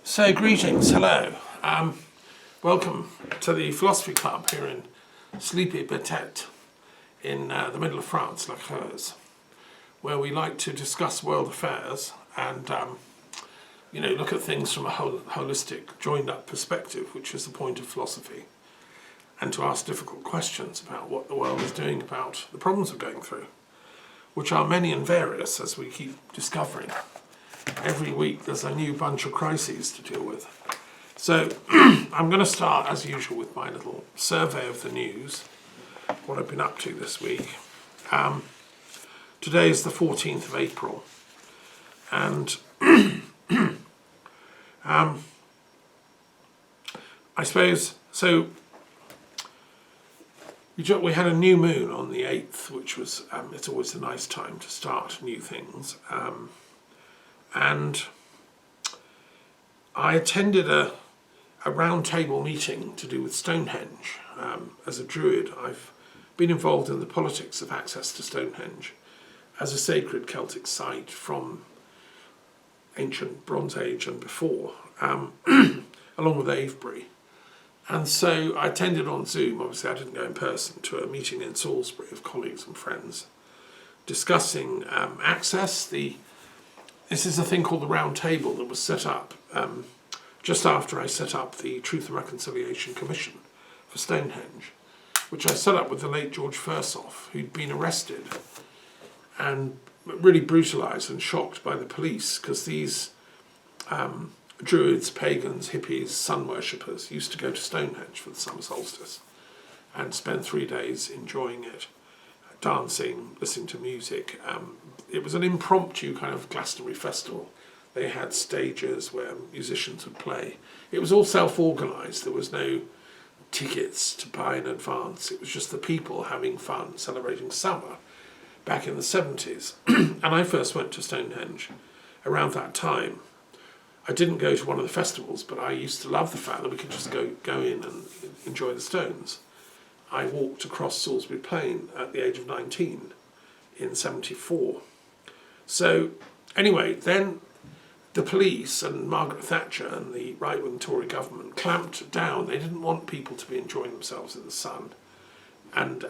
So greetings, hello. Welcome to the Philosophy Club here in sleepy Bettet in the middle of France, La Creuse, where we like to discuss world affairs and look at things from a holistic, joined-up perspective, which is the point of philosophy, and to ask difficult questions about what the world is doing about the problems we're going through, which are many and various, as we keep discovering. Every week there's a new bunch of crises to deal with. So I'm going to start, as usual, with my little survey of the news, what I've been up to this week. Today is the 14th of April, and I suppose, so we had a new moon on the 8th, which was, it's always a nice time to start new things. And I attended a round table meeting to do with Stonehenge. As a Druid, I've been involved in the politics of access to Stonehenge as a sacred Celtic site from ancient Bronze Age and before, along with Avebury. And so I attended on Zoom, obviously I didn't go in person, to a meeting in Salisbury of colleagues and friends discussing access. This is a thing called the Round Table that was set up just after I set up the Truth and Reconciliation Commission for Stonehenge, which I set up with the late George Fursoff, who'd been arrested and really brutalised and shocked by the police because these Druids, pagans, hippies, sun worshippers used to go to Stonehenge for the summer solstice and spend 3 days enjoying it, dancing, listening to music. It was an impromptu kind of Glastonbury festival. They had stages where musicians would play. It was all self-organised. There was no tickets to buy in advance. It was just the people having fun, celebrating summer back in the 70s. And I first went to Stonehenge around that time. I didn't go to one of the festivals, but I used to love the fact that we could just go in and enjoy the stones. I walked across Salisbury Plain at the age of 19 in 74. So anyway, then the police and Margaret Thatcher and the right-wing Tory government clamped down. They didn't want people to be enjoying themselves in the sun and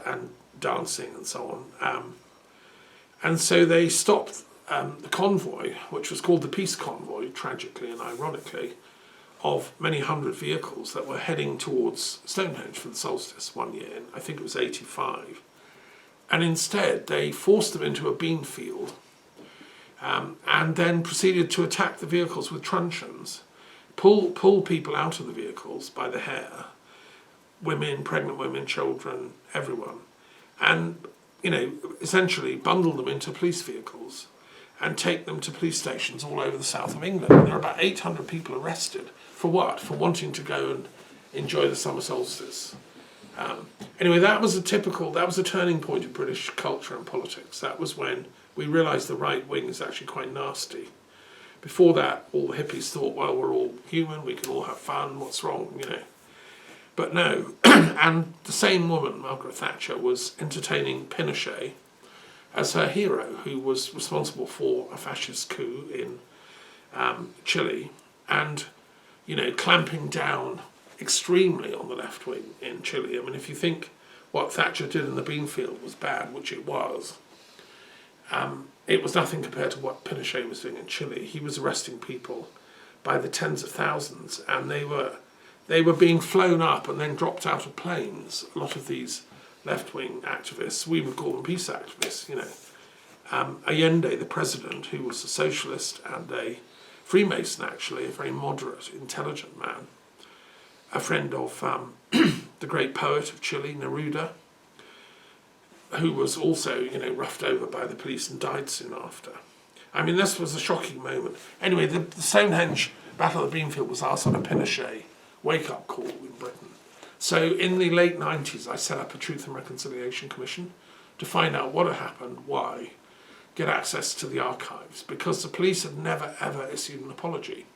dancing and so on. And so they stopped the convoy, which was called the Peace Convoy, tragically and ironically, of many hundred vehicles that were heading towards Stonehenge for the solstice one year, I think it was 85. And instead they forced them into a bean field and then proceeded to attack the vehicles with truncheons, pull people out of the vehicles by the hair, women, pregnant women, children, everyone, and essentially bundle them into police vehicles and take them to police stations all over the south of England. There are about 800 people arrested. For what? For wanting to go and enjoy the summer solstice. Anyway, that was a turning point of British culture and politics. That was when we realised the right wing is actually quite nasty. Before that, all the hippies thought, well, we're all human, we can all have fun, what's wrong, But no, and the same woman, Margaret Thatcher, was entertaining Pinochet as her hero, who was responsible for a fascist coup in Chile, and clamping down extremely on the left wing in Chile. I mean, if you think what Thatcher did in the beanfield was bad, which it was nothing compared to what Pinochet was doing in Chile. He was arresting people by the tens of thousands, and they were being flown up and then dropped out of planes. A lot of these left-wing activists, we would call them peace activists, Allende, the president, who was a socialist and a Freemason, actually, a very moderate, intelligent man, a friend of the great poet of Chile, Neruda, who was also, roughed over by the police and died soon after. I mean, this was a shocking moment. Anyway, the Stonehenge Battle of the Beanfield was our sort of Pinochet wake-up call in Britain. So in the late 90s, I set up a Truth and Reconciliation Commission to find out what had happened, why, get access to the archives, because the police had never, ever issued an apology.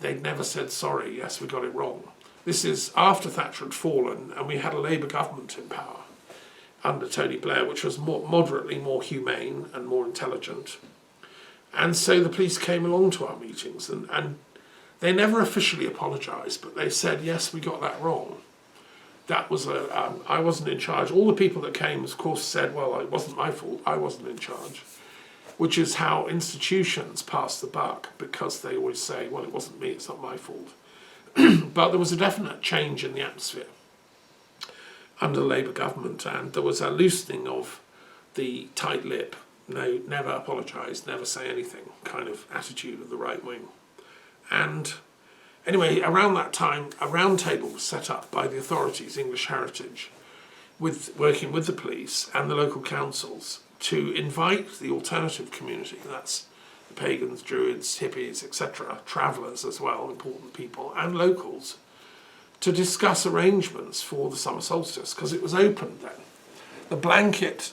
They'd never said, sorry, yes, we got it wrong. This is after Thatcher had fallen, and we had a Labour government in power under Tony Blair, which was moderately more humane and more intelligent. And so the police came along to our meetings, and They never officially apologised, but they said, yes, we got that wrong. That was I wasn't in charge. All the people that came, of course, said, well, it wasn't my fault, I wasn't in charge. Which is how institutions pass the buck, because they always say, well, it wasn't me, it's not my fault. But there was a definite change in the atmosphere under the Labour government, and there was a loosening of the tight lip, no, never apologise, never say anything kind of attitude of the right wing. And anyway, around that time, a round table was set up by the authorities, English Heritage, working with the police and the local councils, to invite the alternative community, that's the pagans, druids, hippies, etc., travellers as well, important people, and locals, to discuss arrangements for the summer solstice, because it was open then. The blanket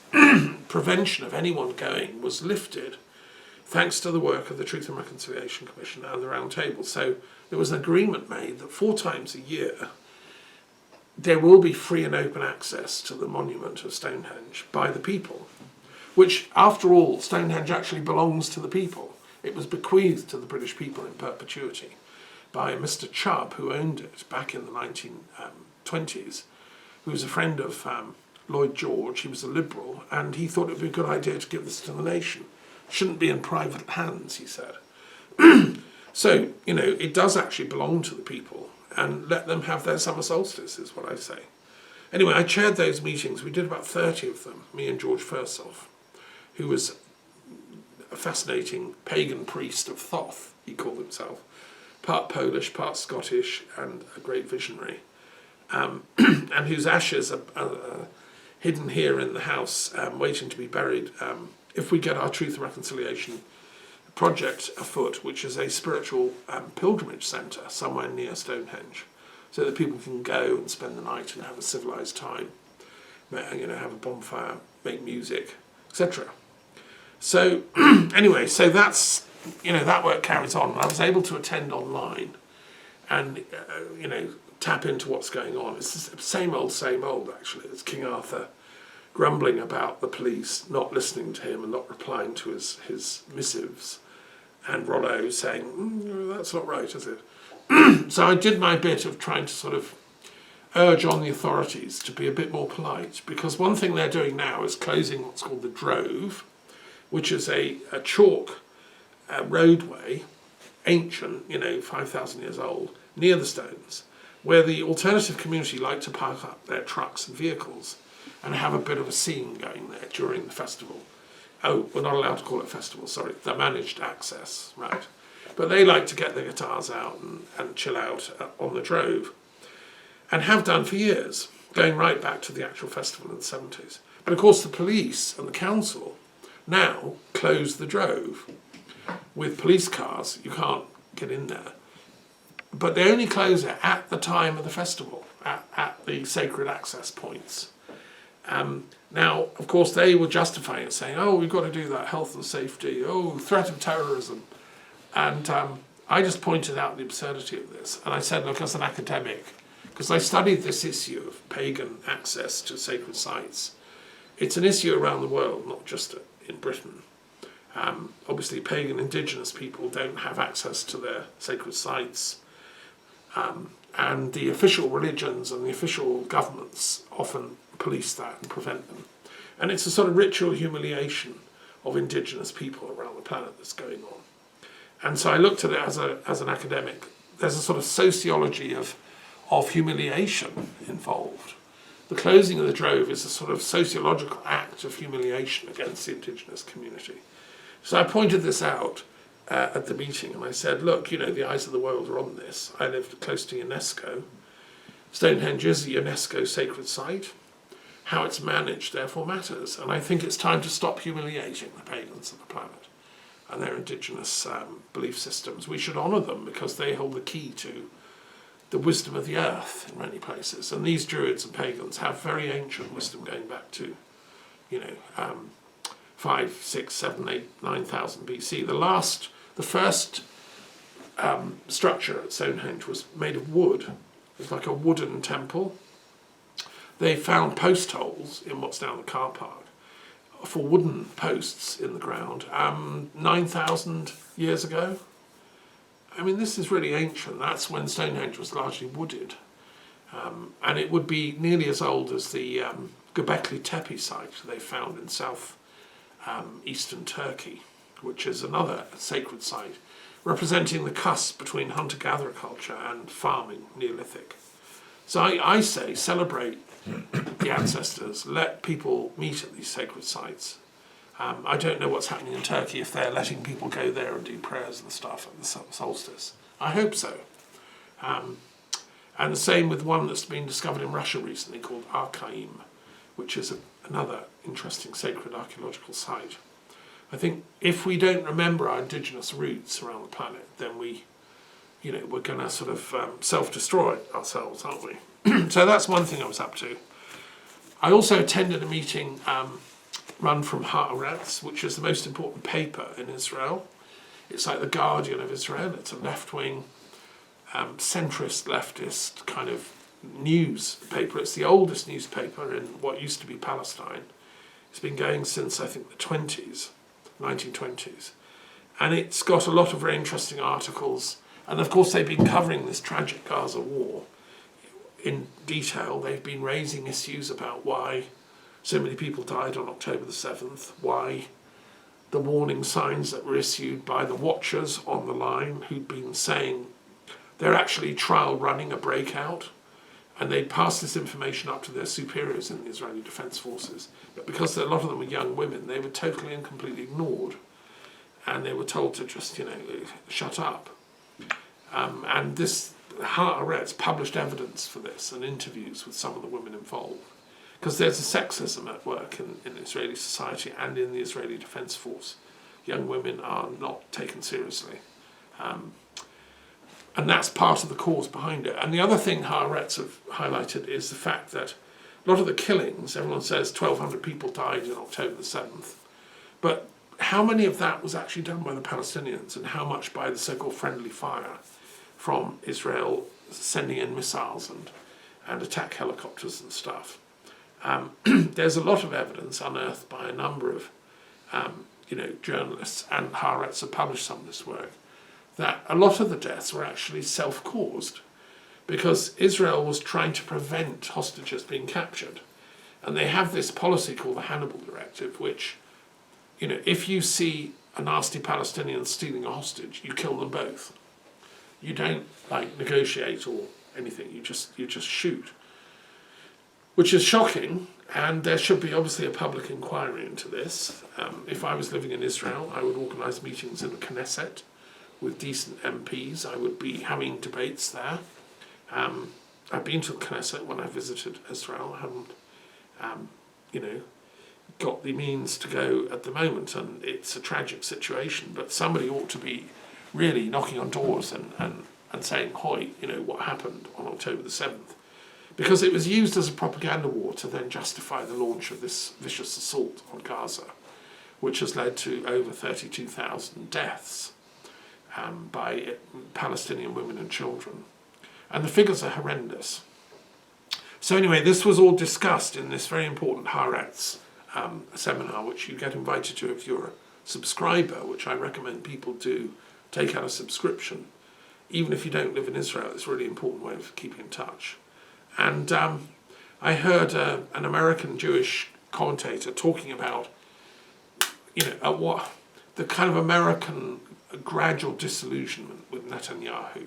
prevention of anyone going was lifted thanks to the work of the Truth and Reconciliation Commission and the Round Table. So there was an agreement made that 4 times a year there will be free and open access to the monument of Stonehenge by the people, which, after all, Stonehenge actually belongs to the people. It was bequeathed to the British people in perpetuity by Mr. Chubb, who owned it back in the 1920s, who was a friend of Lloyd George. He was a Liberal, and he thought it would be a good idea to give this to the nation. Shouldn't be in private hands, he said. So, you know, it does actually belong to the people, and let them have their summer solstice, is what I say. Anyway, I chaired those meetings. We did about 30 of them, me and George Fursoff, who was a fascinating pagan priest of Thoth, he called himself, part Polish, part Scottish, and a great visionary, and whose ashes are hidden here in the house, waiting to be buried, if we get our Truth and Reconciliation project afoot, which is a spiritual pilgrimage centre somewhere near Stonehenge, so that people can go and spend the night and have a civilised time, you know, have a bonfire, make music, etc. So anyway, so that's, you know, that work carries on. I was able to attend online and, you know, tap into what's going on. It's the same old, actually. It's King Arthur grumbling about the police not listening to him and not replying to his missives, and Rollo saying, that's not right, is it? So I did my bit of trying to sort of urge on the authorities to be a bit more polite, because one thing they're doing now is closing what's called the Drove, which is a chalk roadway, ancient, you know, 5,000 years old, near the stones, where the alternative community like to park up their trucks and vehicles and have a bit of a scene going there during the festival. Oh, we're not allowed to call it festival, sorry, the managed access, right? But they like to get their guitars out and chill out on the Drove, and have done for years, going right back to the actual festival in the 70s. But of course the police and the council now close the Drove with police cars. You can't get in there. But they only close it at the time of the festival, at the sacred access points. Now, of course, they were justifying it, saying, oh, we've got to do that, health and safety, oh, threat of terrorism. And I just pointed out the absurdity of this. And I said, look, as an academic, because I studied this issue of pagan access to sacred sites, it's an issue around the world, not just in Britain. Obviously, pagan indigenous people don't have access to their sacred sites. And the official religions and the official governments often police that and prevent them. And it's a sort of ritual humiliation of indigenous people around the planet that's going on. And so I looked at it as an academic. There's a sort of sociology of humiliation involved. The closing of the Drove is a sort of sociological act of humiliation against the indigenous community. So I pointed this out at the meeting, and I said, look, you know, the eyes of the world are on this. I lived close to UNESCO. Stonehenge is a UNESCO sacred site. How it's managed, therefore, matters. And I think it's time to stop humiliating the pagans of the planet and their indigenous belief systems. We should honour them because they hold the key to the wisdom of the earth in many places. And these druids and pagans have very ancient wisdom going back to, you know, 5, 6, 7, 8, 9,000 BC. The first structure at Stonehenge was made of wood. It was like a wooden temple. They found post holes in what's now the car park for wooden posts in the ground 9,000 years ago. I mean, this is really ancient. That's when Stonehenge was largely wooded. And it would be nearly as old as the Göbekli Tepe site they found in south eastern Turkey, which is another sacred site representing the cusp between hunter-gatherer culture and farming, Neolithic. So I say celebrate the ancestors, let people meet at these sacred sites. I don't know what's happening in Turkey, if they're letting people go there and do prayers and stuff at the solstice. I hope so. And the same with one that's been discovered in Russia recently called Arkaim, which is another interesting sacred archaeological site. I think if we don't remember our indigenous roots around the planet, then we're going to sort of self-destroy ourselves, aren't we? So that's one thing I was up to. I also attended a meeting run from Haaretz, which is the most important paper in Israel. It's like the Guardian of Israel. It's a left-wing, centrist, leftist kind of newspaper. It's the oldest newspaper in what used to be Palestine. It's been going since, I think, the 1920s. And it's got a lot of very interesting articles. And of course, they've been covering this tragic Gaza war in detail. They've been raising issues about why so many people died on October the 7th, why the warning signs that were issued by the watchers on the line who'd been saying they're actually trial running a breakout, and they passed this information up to their superiors in the Israeli Defense Forces. But because a lot of them were young women, they were totally and completely ignored, and they were told to just, shut up. And this Haaretz published evidence for this and interviews with some of the women involved. Because there's a sexism at work in Israeli society and in the Israeli Defense Force. Young women are not taken seriously. And that's part of the cause behind it. And the other thing Haaretz have highlighted is the fact that a lot of the killings, everyone says 1,200 people died in October the 7th, but how many of that was actually done by the Palestinians and how much by the so-called friendly fire from Israel sending in missiles and attack helicopters and stuff? There's a lot of evidence unearthed by a number of journalists, and Haaretz have published some of this work, that a lot of the deaths were actually self-caused because Israel was trying to prevent hostages being captured. And they have this policy called the Hannibal Directive, which, if you see a nasty Palestinian stealing a hostage, you kill them both. You don't negotiate or anything, you just shoot. Which is shocking, and there should be obviously a public inquiry into this. If I was living in Israel, I would organise meetings in the Knesset with decent MPs. I would be having debates there. I've been to the Knesset when I visited Israel. I haven't, got the means to go at the moment, and it's a tragic situation. But somebody ought to be really knocking on doors and saying, "Hoi, what happened on October the 7th?" Because it was used as a propaganda war to then justify the launch of this vicious assault on Gaza, which has led to over 32,000 deaths by Palestinian women and children. And the figures are horrendous. So anyway, this was all discussed in this very important Haaretz seminar, which you get invited to if you're a subscriber, which I recommend people do take out a subscription. Even if you don't live in Israel, it's a really important way of keeping in touch. And I heard an American Jewish commentator talking about, what the kind of American gradual disillusionment with Netanyahu.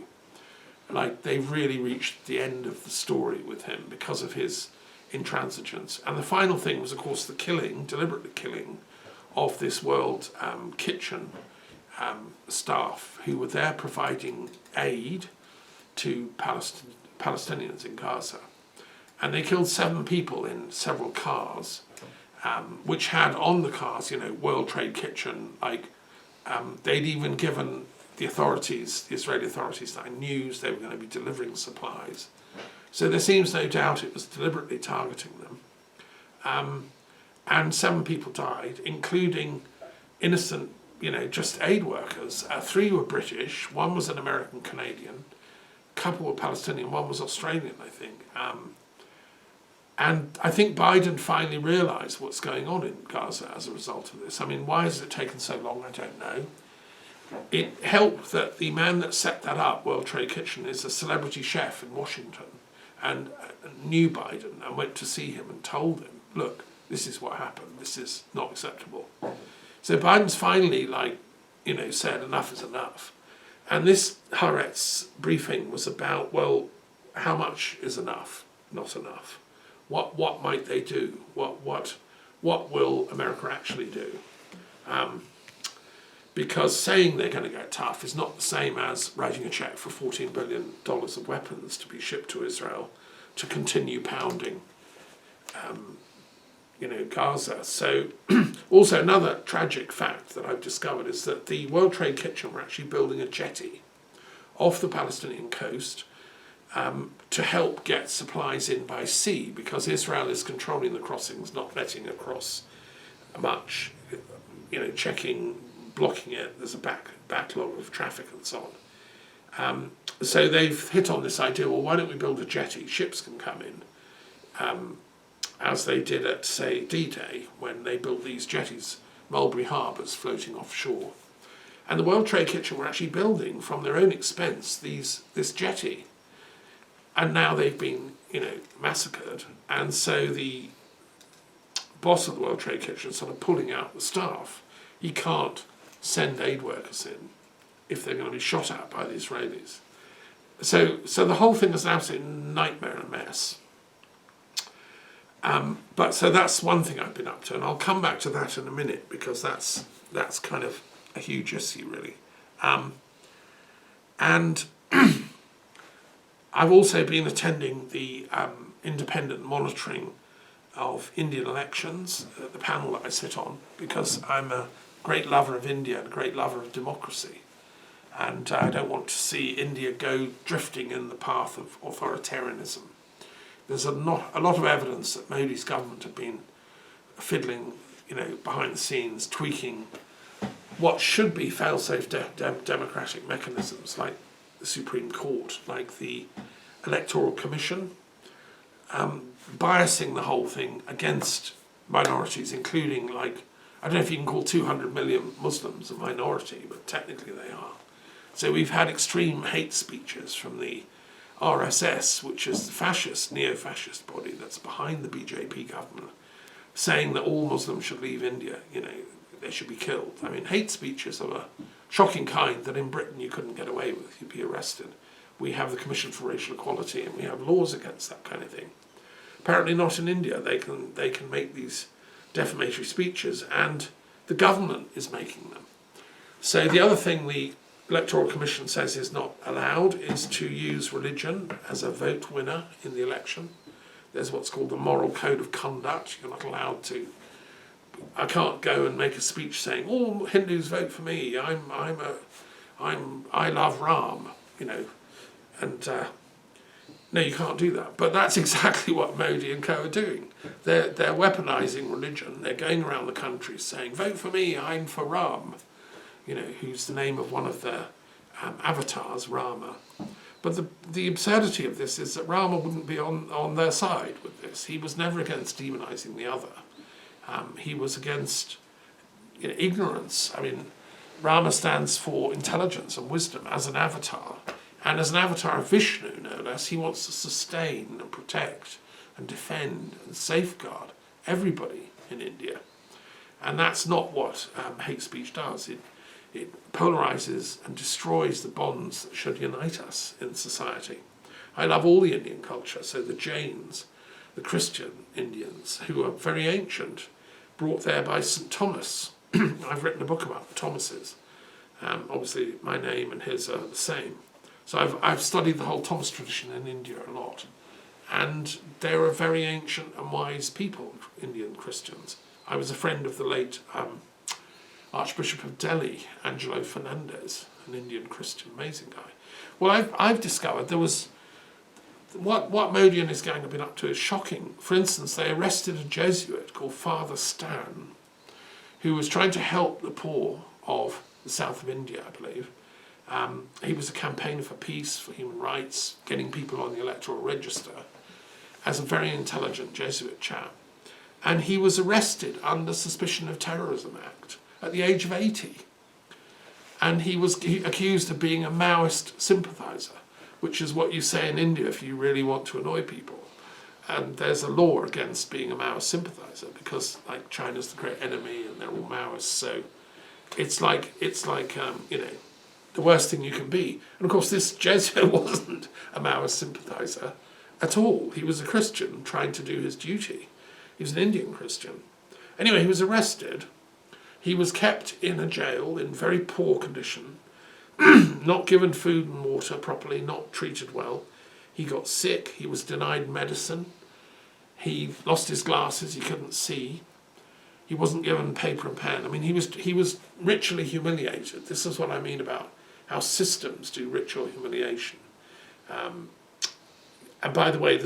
They've really reached the end of the story with him because of his intransigence. And the final thing was, of course, the deliberate killing of this World Kitchen staff who were there providing aid to Palestinians in Gaza. And they killed 7 people in several cars, which had on the cars, World Trade Kitchen, they'd even given the Israeli authorities, news they were going to be delivering supplies. So there seems no doubt it was deliberately targeting them. And 7 people died, including innocent, just aid workers. 3 were British, 1 was an American Canadian, a couple were Palestinian, 1 was Australian, I think. And I think Biden finally realised what's going on in Gaza as a result of this. I mean, why has it taken so long? I don't know. it helped that the man that set that up, World Trade Kitchen, is a celebrity chef in Washington and knew Biden and went to see him and told him, look, this is what happened, this is not acceptable. So Biden's finally, said enough is enough. And this Haaretz briefing was about, well, how much is enough, not enough? What might they do? What will America actually do? Because saying they're going to get tough is not the same as writing a check for $14 billion of weapons to be shipped to Israel to continue pounding, Gaza. So also another tragic fact that I've discovered is that the World Trade Kitchen were actually building a jetty off the Palestinian coast to help get supplies in by sea, because Israel is controlling the crossings, not letting across much, checking, blocking it. There's a backlog of traffic and so on. So they've hit on this idea, well, why don't we build a jetty? Ships can come in, as they did at, say, D-Day, when they built these jetties, Mulberry Harbours floating offshore. And the World Trade Kitchen were actually building, from their own expense, this jetty. And now they've been, massacred. And so the boss of the World Trade Kitchen is sort of pulling out the staff. He can't send aid workers in if they're going to be shot at by the Israelis. So the whole thing is an absolute nightmare and a mess. But so that's one thing I've been up to, and I'll come back to that in a minute, because that's kind of a huge issue, really. And I've also been attending the independent monitoring of Indian elections, the panel that I sit on, because I'm a great lover of India and a great lover of democracy. And I don't want to see India go drifting in the path of authoritarianism. There's a lot of evidence that Modi's government have been fiddling, behind the scenes, tweaking what should be fail-safe democratic mechanisms, like the Supreme Court, like the Electoral Commission, biasing the whole thing against minorities, including, I don't know if you can call 200 million Muslims a minority, but technically they are. So we've had extreme hate speeches from the RSS, which is the fascist, neo-fascist body that's behind the BJP government, saying that all Muslims should leave India, they should be killed. I mean, hate speeches of a shocking kind that in Britain you couldn't get away with, you'd be arrested. We have the Commission for Racial Equality and we have laws against that kind of thing. Apparently not in India. They can make these defamatory speeches, and the government is making them. So the other thing the Electoral Commission says is not allowed is to use religion as a vote winner in the election. There's what's called the moral code of conduct. You're not allowed to. I can't go and make a speech saying, "All Hindus vote for me. I love Ram," and no, you can't do that. But that's exactly what Modi and co are doing. They're weaponizing religion. They're going around the country saying, "Vote for me. I'm for Ram," who's the name of one of their avatars, Rama. But the absurdity of this is that Rama wouldn't be on their side with this. He was never against demonizing the other. He was against ignorance. I mean, Rama stands for intelligence and wisdom as an avatar. And as an avatar of Vishnu, no less, he wants to sustain and protect and defend and safeguard everybody in India. And that's not what hate speech does. It polarizes and destroys the bonds that should unite us in society. I love all the Indian culture, so the Jains, the Christian Indians, who are very ancient, brought there by St. Thomas. I've written a book about the Thomases. Obviously, my name and his are the same. So I've studied the whole Thomas tradition in India a lot. And they're a very ancient and wise people, Indian Christians. I was a friend of the late Archbishop of Delhi, Angelo Fernandez, an Indian Christian, amazing guy. Well, I've discovered there was... What Modi and his gang have been up to is shocking. For instance, they arrested a Jesuit called Father Stan, who was trying to help the poor of the south of India, I believe. He was a campaigner for peace, for human rights, getting people on the electoral register, as a very intelligent Jesuit chap. And he was arrested under suspicion of terrorism act at the age of 80. and he was accused of being a Maoist sympathiser, which is what you say in India if you really want to annoy people. And there's a law against being a Maoist sympathiser because, like, China's the great enemy and they're all Maoists. So it's like you know, the worst thing you can be. And of course, this Jesuit wasn't a Maoist sympathiser at all. He was a Christian trying to do his duty. He was an Indian Christian. Anyway, he was arrested. He was kept in a jail in very poor condition, not given food and water properly, not treated well. He got sick. He was denied medicine. He lost his glasses. He couldn't see. He wasn't given paper and pen. I mean, he was ritually humiliated. This is what I mean about how systems do ritual humiliation. And by the way,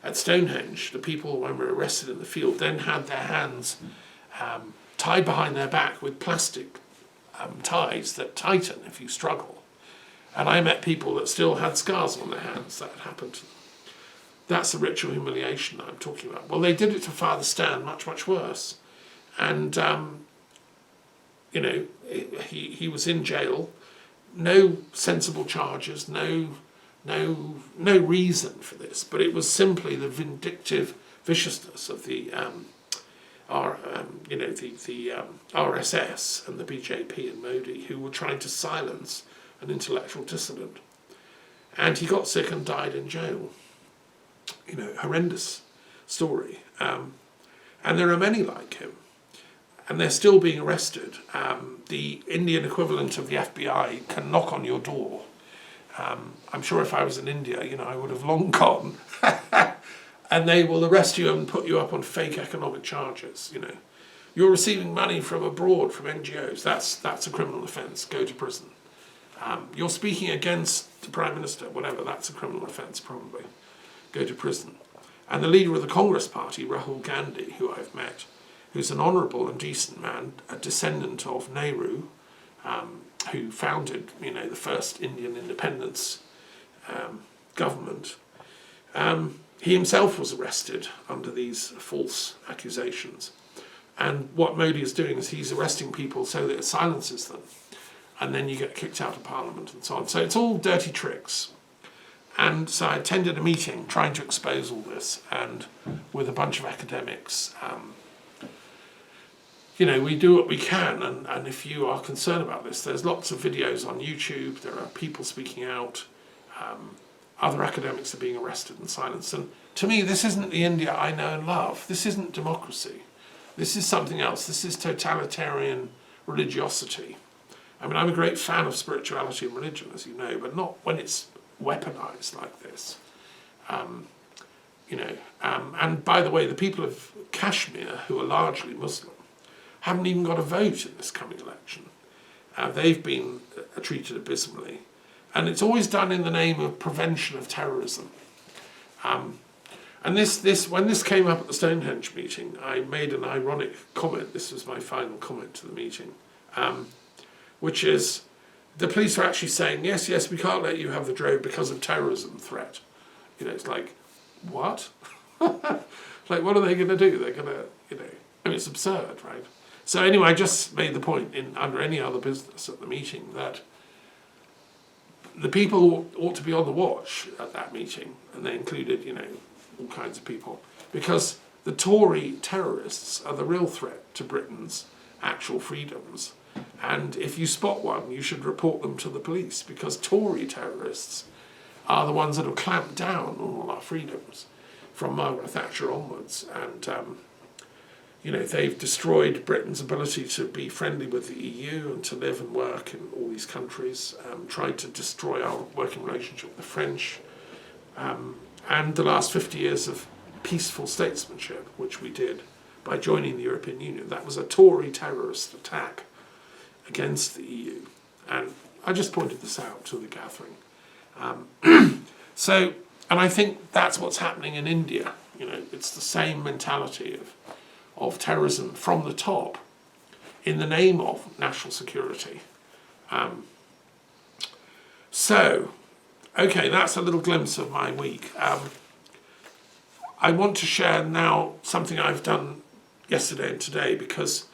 at Stonehenge, the people, when were arrested in the field, then had their hands tied behind their back with plastic ties that tighten if you struggle. And I met people that still had scars on their hands. That had happened to them. That's the ritual humiliation I'm talking about. Well, they did it to Father Stan, much, much worse. And, you know, he was in jail. No sensible charges, no reason for this, but it was simply the vindictive viciousness of the RSS and the BJP and Modi, who were trying to silence an intellectual dissident. And he got sick and died in jail. You know, horrendous story. And there are many like him. And they're still being arrested. The Indian equivalent of the FBI can knock on your door. I'm sure if I was in India, you know, I would have long gone. And they will arrest you and put you up on fake economic charges, you know. You're receiving money from abroad, from NGOs. That's a criminal offence. Go to prison. You're speaking against the Prime Minister, whatever. That's a criminal offence, probably. Go to prison. And the leader of the Congress Party, Rahul Gandhi, who I've met, who's an honourable and decent man, a descendant of Nehru, who founded, you know, the first Indian independence government. He himself was arrested under these false accusations. And what Modi is doing is he's arresting people so that it silences them. And then you get kicked out of Parliament and so on. So it's all dirty tricks. And so I attended a meeting trying to expose all this, and with a bunch of academics. You know, we do what we can, and if you are concerned about this, there's lots of videos on YouTube, there are people speaking out, other academics are being arrested and silenced. And to me, this isn't the India I know and love. This isn't democracy. This is something else. This is totalitarian religiosity. I mean, I'm a great fan of spirituality and religion, as you know, but not when it's weaponized like this. You know, and by the way, the people of Kashmir, who are largely Muslim, haven't even got a vote in this coming election. They've been treated abysmally. And it's always done in the name of prevention of terrorism. And when this came up at the Stonehenge meeting, I made an ironic comment. This was my final comment to the meeting, which is, the police are actually saying, yes, we can't let you have the drone because of terrorism threat. You know, it's like, what? Like, what are they going to do? They're going to, you know, I mean, it's absurd, right? So anyway, I just made the point under any other business at the meeting that the people ought to be on the watch at that meeting, and they included, you know, all kinds of people, because the Tory terrorists are the real threat to Britain's actual freedoms. And if you spot one, you should report them to the police, because Tory terrorists are the ones that have clamped down on all our freedoms from Margaret Thatcher onwards. And, you know, they've destroyed Britain's ability to be friendly with the EU and to live and work in all these countries, tried to destroy our working relationship with the French, and the last 50 years of peaceful statesmanship, which we did by joining the European Union. That was a Tory terrorist attack against the EU. And I just pointed this out to the gathering. And I think that's what's happening in India. You know, it's the same mentality of terrorism from the top in the name of national security. Okay, that's a little glimpse of my week. I want to share now something I've done yesterday and today, because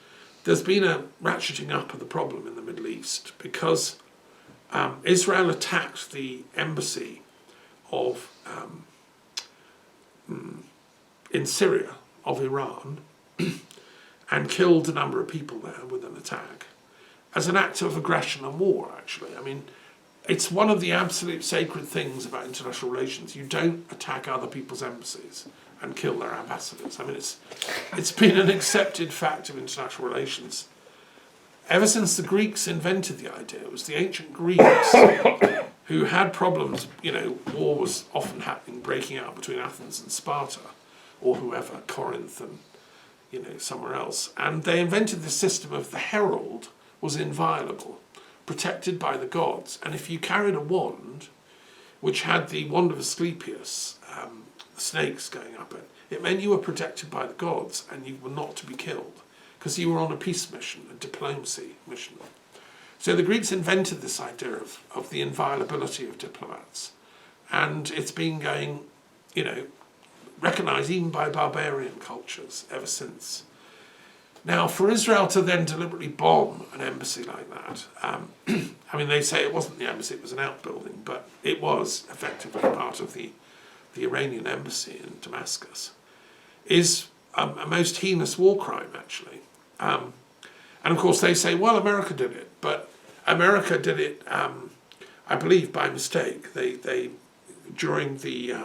there's been a ratcheting up of the problem in the Middle East because Israel attacked the embassy of in Syria of Iran and killed a number of people there with an attack as an act of aggression and war, actually. I mean, it's one of the absolute sacred things about international relations. You don't attack other people's embassies and kill their ambassadors. I mean, it's been an accepted fact of international relations ever since the Greeks invented the idea. It was the ancient Greeks who had problems. You know, war was often happening, breaking out between Athens and Sparta, or whoever, Corinth and, you know, somewhere else. And they invented this system of the herald was inviolable, protected by the gods. And if you carried a wand, which had the wand of Asclepius, the snakes going up it meant you were protected by the gods and you were not to be killed, because you were on a peace mission, a diplomacy mission. So the Greeks invented this idea of the inviolability of diplomats. And it's been going, you know, recognised even by barbarian cultures ever since. Now, for Israel to then deliberately bomb an embassy like that, I mean, they say it wasn't the embassy, it was an outbuilding, but it was effectively part of the Iranian embassy in Damascus, is a most heinous war crime, actually. And of course they say, well, America did it, but America did it, I believe, by mistake. They during the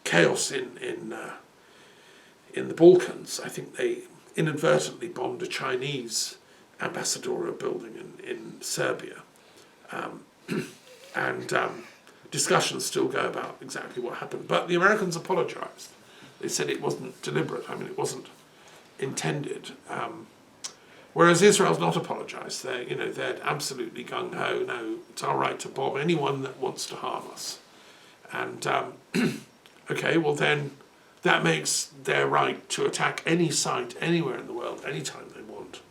chaos in the Balkans, I think they inadvertently bombed a Chinese ambassadorial building in Serbia. And discussions still go about exactly what happened. But the Americans apologised. They said it wasn't deliberate. I mean, it wasn't intended. Whereas Israel's not apologised. They're absolutely gung-ho. No, it's our right to bomb anyone that wants to harm us. And okay, well then, that makes their right to attack any site anywhere in the world, anytime they want,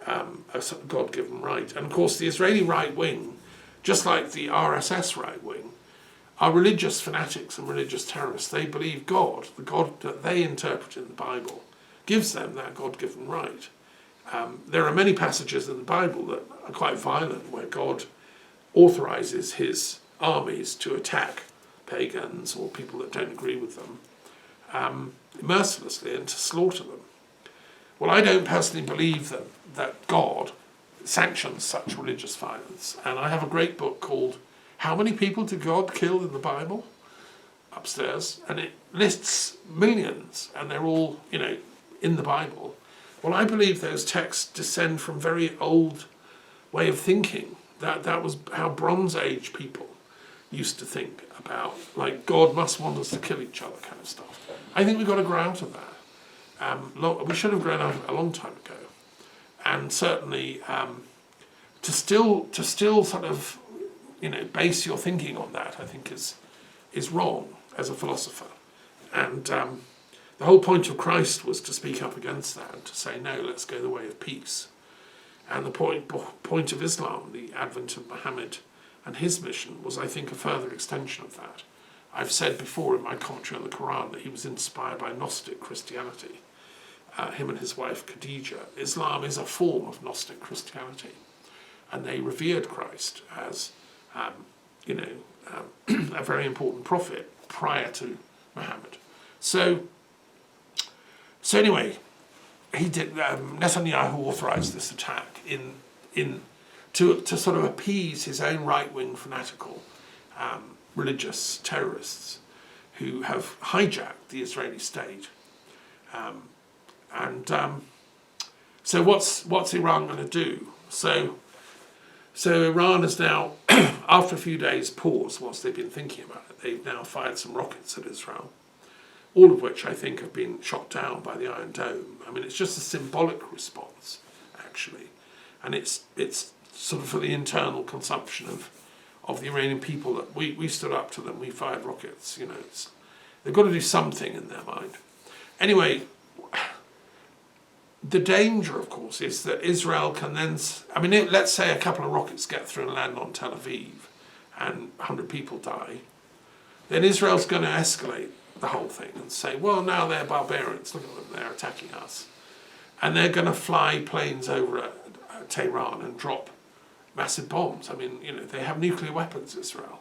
a God-given right. And of course, the Israeli right wing, just like the RSS right wing, are religious fanatics and religious terrorists. They believe God, the God that they interpret in the Bible, gives them that God-given right. There are many passages in the Bible that are quite violent, where God authorises his armies to attack pagans or people that don't agree with them, mercilessly, and to slaughter them. Well, I don't personally believe that God sanctions such religious violence. And I have a great book called How Many People Did God Kill in the Bible? Upstairs. And it lists millions, and they're all, in the Bible. Well, I believe those texts descend from very old way of thinking. That was how Bronze Age people used to think about, like, God must want us to kill each other kind of stuff. I think we've got to grow out of that. We should have grown out of it a long time ago. And certainly to still sort of, base your thinking on that, I think is wrong as a philosopher. And the whole point of Christ was to speak up against that and to say, no, let's go the way of peace. And the point of Islam, the advent of Muhammad and his mission, was, I think, a further extension of that. I've said before in my commentary on the Quran that he was inspired by Gnostic Christianity. Him and his wife Khadija. Islam is a form of Gnostic Christianity, and they revered Christ as, a very important prophet prior to Muhammad. So anyway, he did. Netanyahu authorised this attack to sort of appease his own right-wing fanatical religious terrorists who have hijacked the Israeli state. So what's Iran going to do? So Iran has now, after a few days pause whilst they've been thinking about it, they've now fired some rockets at Israel, all of which I think have been shot down by the Iron Dome. I mean, it's just a symbolic response, actually, and it's sort of for the internal consumption of the Iranian people that we stood up to them, we fired rockets. They've got to do something in their mind. Anyway. The danger, of course, is that Israel can then... let's say a couple of rockets get through and land on Tel Aviv and 100 people die. Then Israel's going to escalate the whole thing and say, well, now they're barbarians, look at them, they're attacking us. and they're going to fly planes over Tehran and drop massive bombs. I mean, they have nuclear weapons, Israel.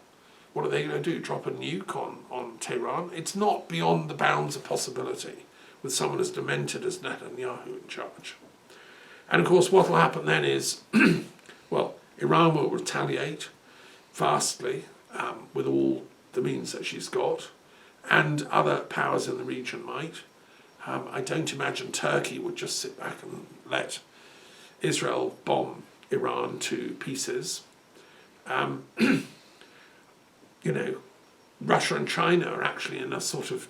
What are they going to do? Drop a nuke on Tehran? It's not beyond the bounds of possibility with someone as demented as Netanyahu in charge. And of course, what will happen then is, well, Iran will retaliate vastly with all the means that she's got, and other powers in the region might. I don't imagine Turkey would just sit back and let Israel bomb Iran to pieces. Russia and China are actually in a sort of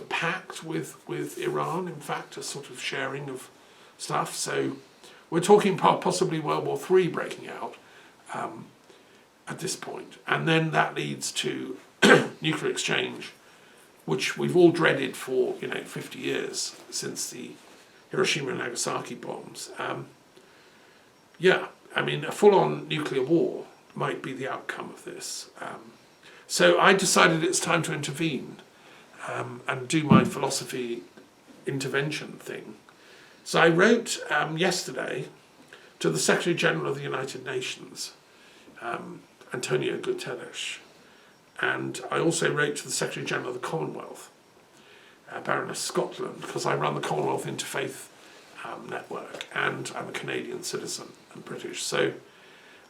pact with Iran, in fact, a sort of sharing of stuff. So we're talking possibly World War III breaking out at this point. And then that leads to nuclear exchange, which we've all dreaded for 50 years since the Hiroshima and Nagasaki bombs. A full-on nuclear war might be the outcome of this. So I decided it's time to intervene and do my philosophy intervention thing. So I wrote yesterday to the Secretary General of the United Nations, Antonio Guterres, and I also wrote to the Secretary General of the Commonwealth, Baroness Scotland, because I run the Commonwealth Interfaith Network, and I'm a Canadian citizen and British. So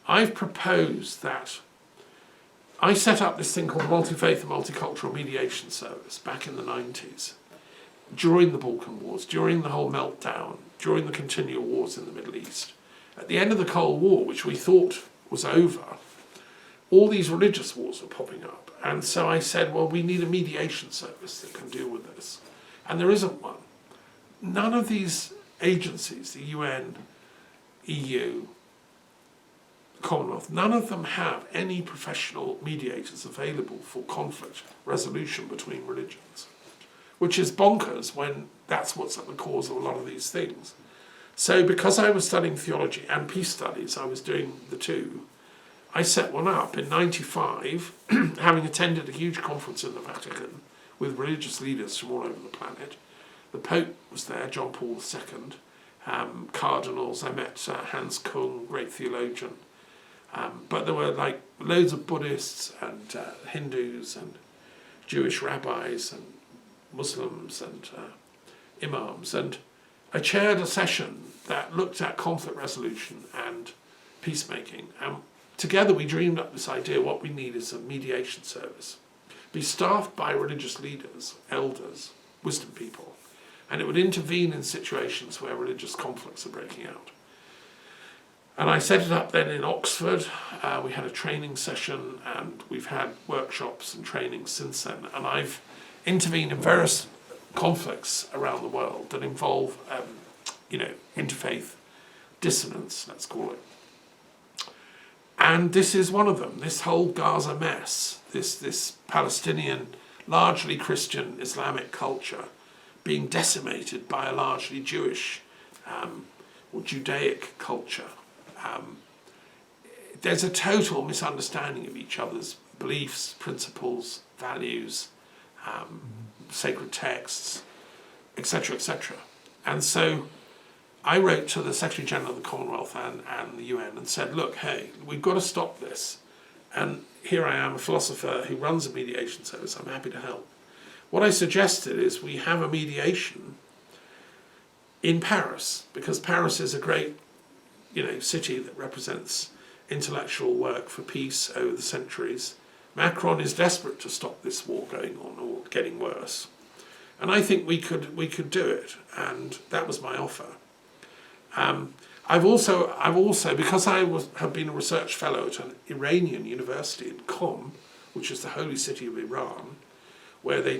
I've proposed that I set up this thing called Multi-Faith and Multicultural Mediation Service back in the 90s, during the Balkan Wars, during the whole meltdown, during the continual wars in the Middle East. At the end of the Cold War, which we thought was over, all these religious wars were popping up. And so I said, well, we need a mediation service that can deal with this. And there isn't one. None of these agencies, the UN, EU, Commonwealth, none of them have any professional mediators available for conflict resolution between religions, which is bonkers when that's what's at the cause of a lot of these things. So because I was studying theology and peace studies, I was doing the two, I set one up in '95, having attended a huge conference in the Vatican with religious leaders from all over the planet. The Pope was there, John Paul II, cardinals. I met Hans Kung, great theologian. But there were like loads of Buddhists and Hindus and Jewish rabbis and Muslims and imams. And I chaired a session that looked at conflict resolution and peacemaking. And together we dreamed up this idea. What we need is a mediation service. Be staffed by religious leaders, elders, wisdom people. And it would intervene in situations where religious conflicts are breaking out. And I set it up then in Oxford. We had a training session and we've had workshops and trainings since then. And I've intervened in various conflicts around the world that involve, interfaith dissonance, let's call it. And this is one of them, this whole Gaza mess, this Palestinian, largely Christian Islamic culture being decimated by a largely Jewish or Judaic culture. There's a total misunderstanding of each other's beliefs, principles, values, sacred texts, etc., etc. And so I wrote to the Secretary General of the Commonwealth and the UN and said, look, hey, we've got to stop this. And here I am, a philosopher who runs a mediation service. I'm happy to help. What I suggested is we have a mediation in Paris, because Paris is a great city that represents intellectual work for peace over the centuries. Macron is desperate to stop this war going on or getting worse. And I think we could do it, and that was my offer. I've also because I have been a research fellow at an Iranian university in Qom, which is the holy city of Iran, where they